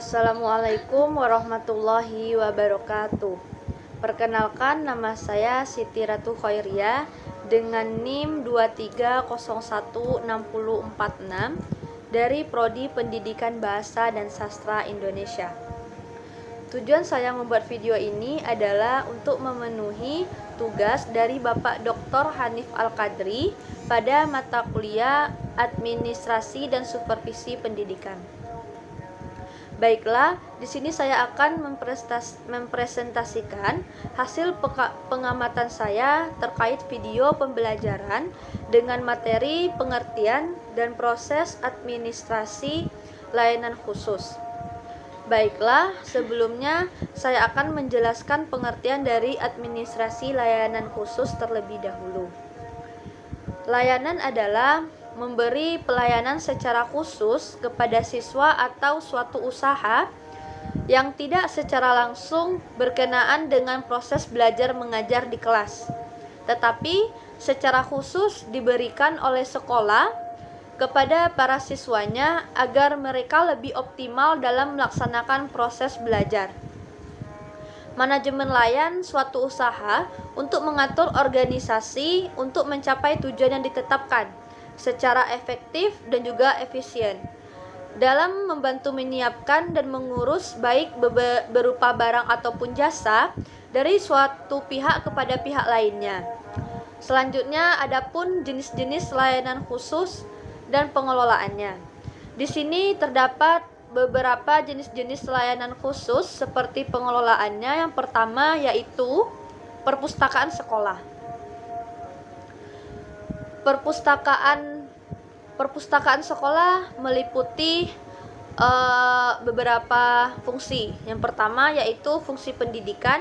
Assalamualaikum warahmatullahi wabarakatuh. Perkenalkan, nama saya Siti Ratu Khoiriyah dengan NIM 23016046 dari Prodi Pendidikan Bahasa dan Sastra Indonesia. Tujuan saya membuat video ini adalah untuk memenuhi tugas dari Bapak Dr. Hanif Al-Qadri pada mata kuliah Administrasi dan Supervisi Pendidikan. Baiklah, di sini saya akan mempresentasikan hasil pengamatan saya terkait video pembelajaran dengan materi pengertian dan proses administrasi layanan khusus. Baiklah, sebelumnya saya akan menjelaskan pengertian dari administrasi layanan khusus terlebih dahulu. Layanan adalah memberi pelayanan secara khusus kepada siswa atau suatu usaha yang tidak secara langsung berkenaan dengan proses belajar mengajar di kelas, tetapi secara khusus diberikan oleh sekolah kepada para siswanya agar mereka lebih optimal dalam melaksanakan proses belajar. Manajemen layan suatu usaha untuk mengatur organisasi untuk mencapai tujuan yang ditetapkan secara efektif dan juga efisien dalam membantu menyiapkan dan mengurus baik berupa barang ataupun jasa dari suatu pihak kepada pihak lainnya. Selanjutnya, adapun jenis-jenis layanan khusus dan pengelolaannya. Di sini terdapat beberapa jenis-jenis layanan khusus seperti pengelolaannya. Yang pertama yaitu perpustakaan sekolah. Perpustakaan sekolah meliputi beberapa fungsi. Yang pertama yaitu fungsi pendidikan,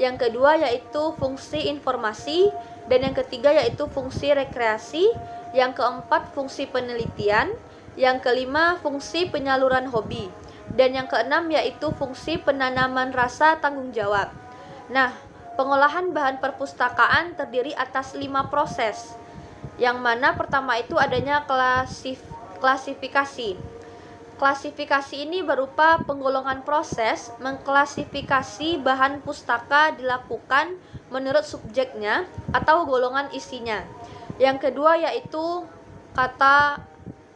yang kedua yaitu fungsi informasi, dan yang ketiga yaitu fungsi rekreasi, yang keempat fungsi penelitian, yang kelima fungsi penyaluran hobi, dan yang keenam yaitu fungsi penanaman rasa tanggung jawab. Nah, pengolahan bahan perpustakaan terdiri atas 5 proses, yang mana pertama itu adanya klasifikasi. Klasifikasi ini berupa penggolongan proses. Mengklasifikasi bahan pustaka dilakukan menurut subjeknya atau golongan isinya. Yang kedua yaitu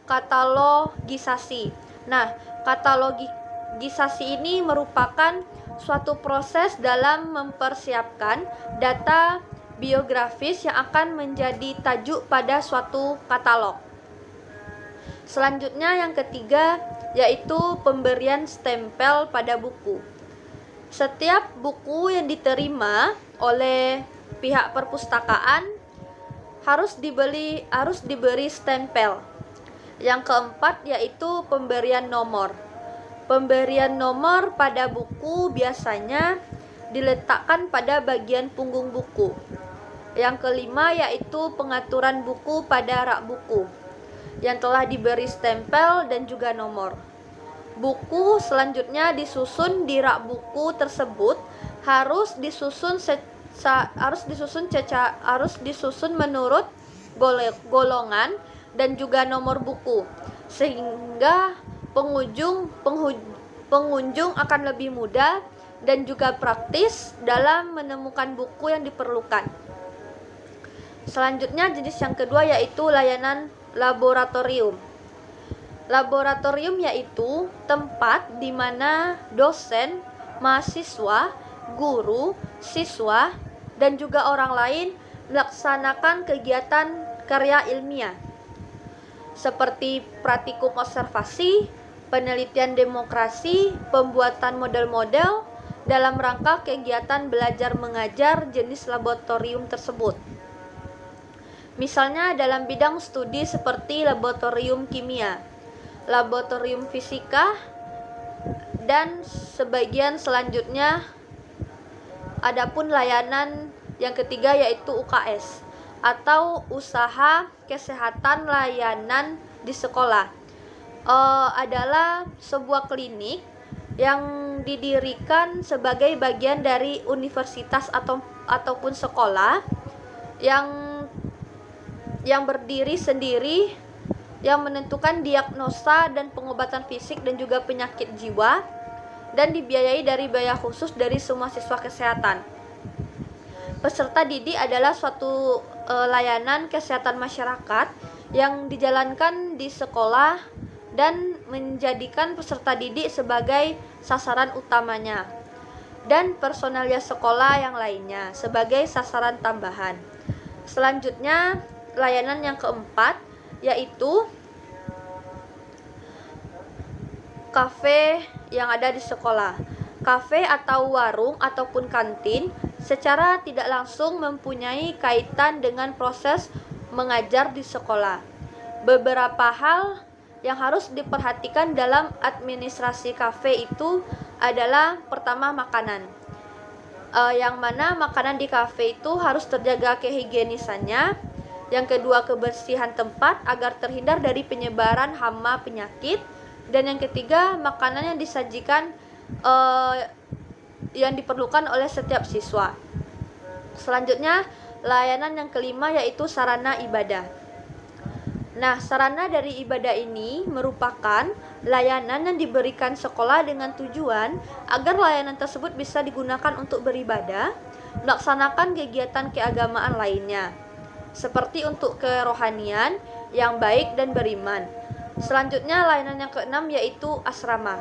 katalogisasi. Nah, katalogisasi ini merupakan suatu proses dalam mempersiapkan data biografis yang akan menjadi tajuk pada suatu katalog. Selanjutnya yang ketiga yaitu pemberian stempel pada buku. Setiap buku yang diterima oleh pihak perpustakaan harus diberi stempel. Yang keempat yaitu pemberian nomor. Pemberian nomor pada buku biasanya diletakkan pada bagian punggung buku. Yang kelima yaitu pengaturan buku pada rak buku yang telah diberi stempel dan juga nomor. Buku selanjutnya disusun di rak buku tersebut harus disusun menurut golongan dan juga nomor buku, sehingga pengunjung akan lebih mudah dan juga praktis dalam menemukan buku yang diperlukan. Selanjutnya jenis yang kedua yaitu layanan laboratorium. Laboratorium yaitu tempat di mana dosen, mahasiswa, guru, siswa, dan juga orang lain melaksanakan kegiatan karya ilmiah seperti praktikum observasi, penelitian demokrasi, pembuatan model-model dalam rangka kegiatan belajar mengajar jenis laboratorium tersebut. Misalnya dalam bidang studi seperti laboratorium kimia, laboratorium fisika, dan sebagian selanjutnya. Adapun layanan yang ketiga yaitu UKS atau usaha kesehatan layanan di sekolah. Adalah sebuah klinik yang didirikan sebagai bagian dari universitas ataupun sekolah yang berdiri sendiri, yang menentukan diagnosa dan pengobatan fisik dan juga penyakit jiwa dan dibiayai dari biaya khusus dari semua siswa kesehatan. Peserta didik adalah suatu layanan kesehatan masyarakat yang dijalankan di sekolah dan menjadikan peserta didik sebagai sasaran utamanya dan personalia sekolah yang lainnya sebagai sasaran tambahan. Selanjutnya, layanan yang keempat yaitu kafe yang ada di sekolah. Kafe atau warung ataupun kantin secara tidak langsung mempunyai kaitan dengan proses mengajar di sekolah. Beberapa hal yang harus diperhatikan dalam administrasi kafe itu adalah pertama makanan. Yang mana makanan di kafe itu harus terjaga kehigienisannya. Yang kedua kebersihan tempat agar terhindar dari penyebaran hama penyakit. Dan yang ketiga makanan yang disajikan yang diperlukan oleh setiap siswa. Selanjutnya layanan yang kelima yaitu sarana ibadah. Nah, sarana dari ibadah ini merupakan layanan yang diberikan sekolah dengan tujuan agar layanan tersebut bisa digunakan untuk beribadah, melaksanakan kegiatan keagamaan lainnya, seperti untuk kerohanian yang baik dan beriman. Selanjutnya layanan yang keenam yaitu asrama.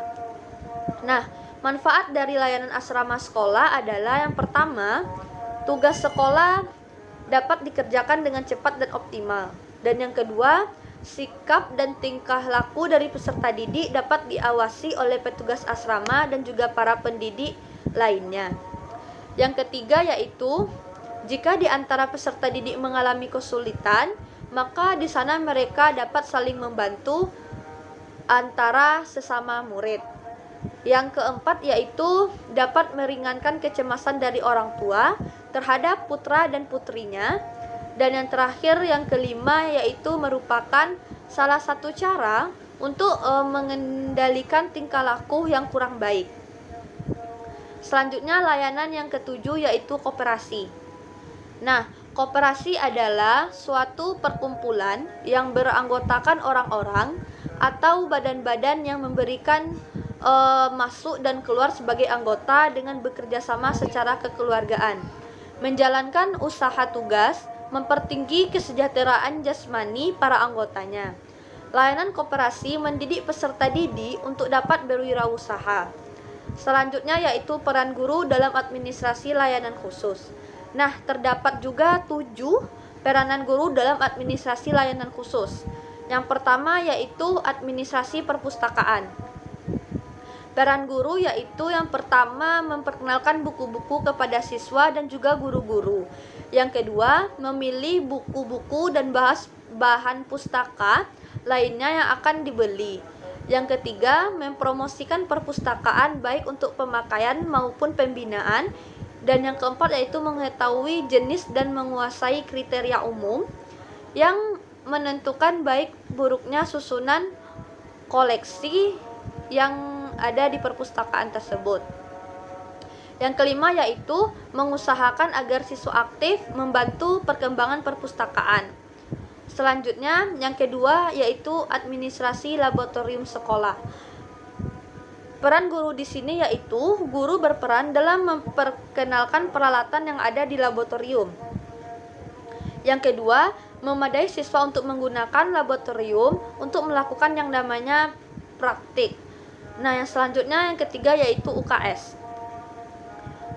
Nah, manfaat dari layanan asrama sekolah adalah yang pertama, tugas sekolah dapat dikerjakan dengan cepat dan optimal. Dan yang kedua, sikap dan tingkah laku dari peserta didik dapat diawasi oleh petugas asrama dan juga para pendidik lainnya. Yang ketiga yaitu, jika di antara peserta didik mengalami kesulitan, maka di sana mereka dapat saling membantu antara sesama murid. Yang keempat yaitu dapat meringankan kecemasan dari orang tua terhadap putra dan putrinya. Dan yang terakhir yang kelima yaitu merupakan salah satu cara untuk mengendalikan tingkah laku yang kurang baik. Selanjutnya layanan yang ketujuh yaitu koperasi. Nah, koperasi adalah suatu perkumpulan yang beranggotakan orang-orang atau badan-badan yang memberikan masuk dan keluar sebagai anggota dengan bekerja sama secara kekeluargaan, menjalankan usaha tugas, mempertinggi kesejahteraan jasmani para anggotanya. Layanan koperasi mendidik peserta didik untuk dapat berwirausaha. Selanjutnya yaitu peran guru dalam administrasi layanan khusus. Nah, terdapat juga 7 peranan guru dalam administrasi layanan khusus. Yang pertama yaitu administrasi perpustakaan. Peran guru yaitu yang pertama memperkenalkan buku-buku kepada siswa dan juga guru-guru. Yang kedua, memilih buku-buku dan bahan pustaka lainnya yang akan dibeli. Yang ketiga, mempromosikan perpustakaan baik untuk pemakaian maupun pembinaan. Dan yang keempat yaitu mengetahui jenis dan menguasai kriteria umum yang menentukan baik buruknya susunan koleksi yang ada di perpustakaan tersebut. Yang kelima yaitu mengusahakan agar siswa aktif membantu perkembangan perpustakaan. Selanjutnya yang kedua yaitu administrasi laboratorium sekolah. Peran guru di sini yaitu guru berperan dalam memperkenalkan peralatan yang ada di laboratorium. Yang kedua, memadai siswa untuk menggunakan laboratorium untuk melakukan yang namanya praktik. Nah, yang selanjutnya yang ketiga yaitu UKS.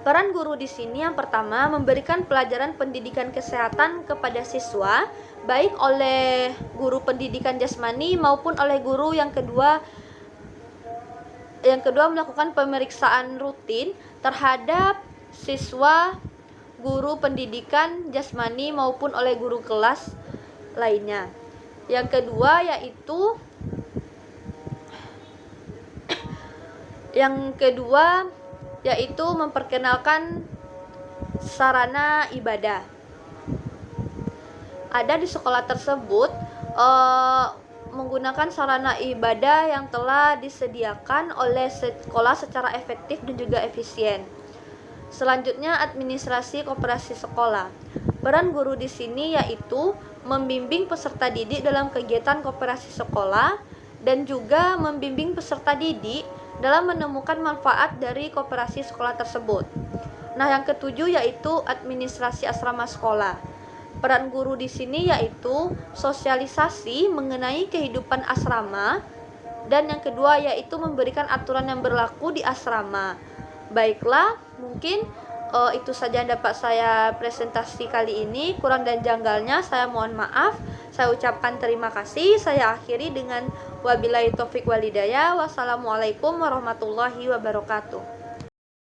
Peran guru di sini yang pertama memberikan pelajaran pendidikan kesehatan kepada siswa, baik oleh guru pendidikan jasmani maupun oleh guru yang kedua melakukan pemeriksaan rutin terhadap siswa guru pendidikan jasmani maupun oleh guru kelas lainnya. Yang kedua yaitu memperkenalkan sarana ibadah. Ada di sekolah tersebut menggunakan sarana ibadah yang telah disediakan oleh sekolah secara efektif dan juga efisien. Selanjutnya administrasi koperasi sekolah. Peran guru di sini yaitu membimbing peserta didik dalam kegiatan koperasi sekolah dan juga membimbing peserta didik dalam menemukan manfaat dari koperasi sekolah tersebut. Nah, yang ketujuh yaitu administrasi asrama sekolah. Peran guru di sini yaitu sosialisasi mengenai kehidupan asrama, dan yang kedua yaitu memberikan aturan yang berlaku di asrama. Baiklah, mungkin itu saja yang dapat saya presentasi kali ini. Kurang dan janggalnya saya mohon maaf. Saya ucapkan terima kasih. Saya akhiri dengan wabillahi taufik walhidayah. Wassalamualaikum warahmatullahi wabarakatuh.